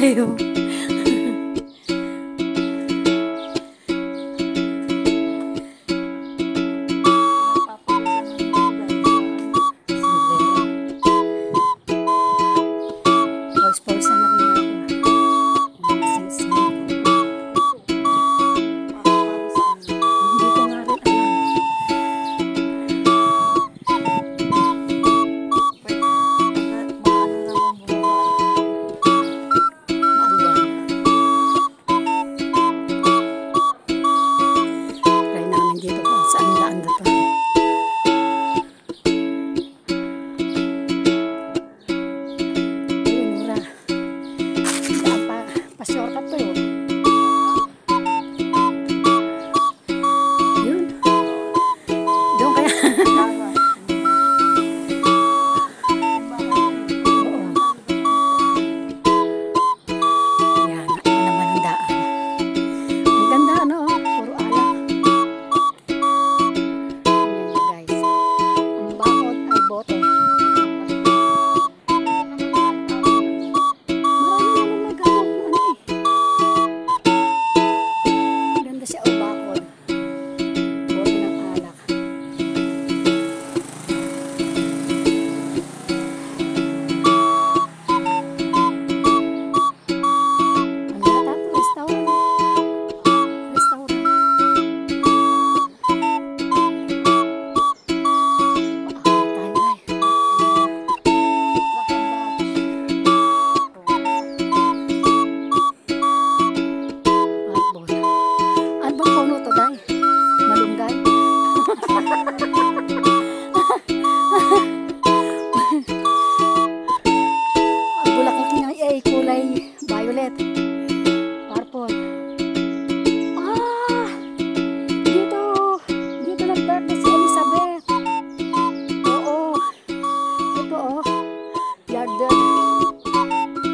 Ayaw. Pause-pausan na rin ako. Hindi ko nga rin alam. Try namin dito kung saan daan na to. Pa-shortcut to yun. Yun. Doon kaya. Oo. Yan. Ano naman ang daan. Ang ganda ano. Puro alak. Yan yun guys. Ang bakod ay bote. Siya o bakod. Bote ng alak. Ano yata ito? Restaurant. Restaurant. Tayo ay. Ano bang puno to, Day? Malunggay? Ang bulaklak niya ay kulay violet. Purple. Ah! Dito! Dito nag-birthday si Elizabeth. Oo. Ito oh. Garden.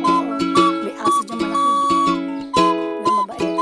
Oo. May aso dyan malaki. May mabait.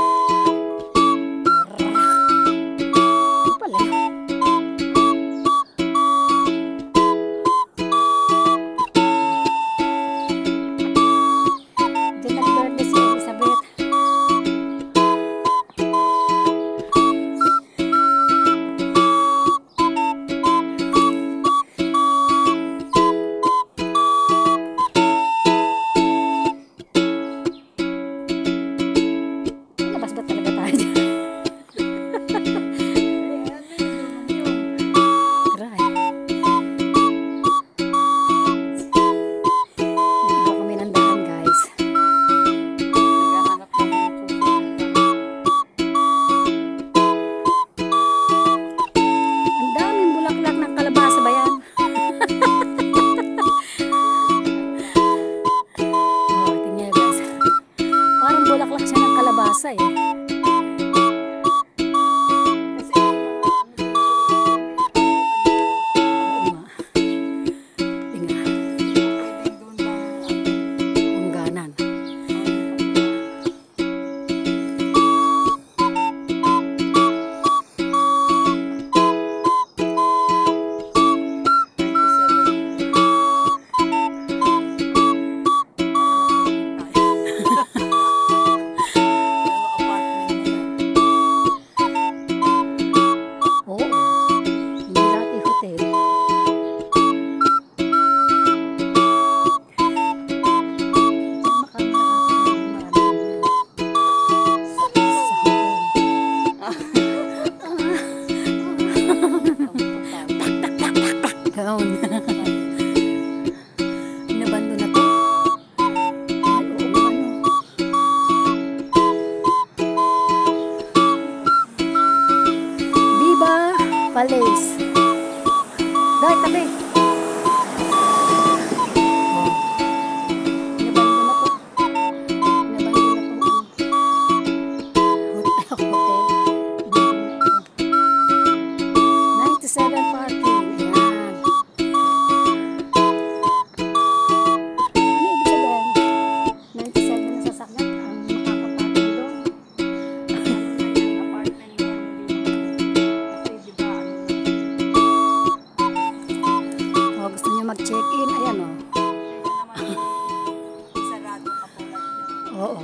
Oo.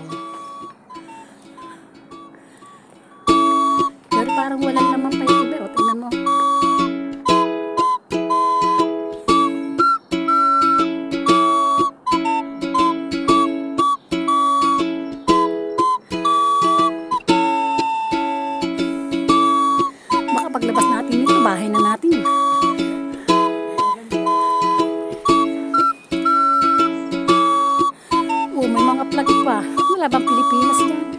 Pero parang walang laman pa yung iba. O, tingnan mo. Baka paglabas natin ito, bahay na natin. Oh, may mga plug pa. Wala bang Pilipinas dyan?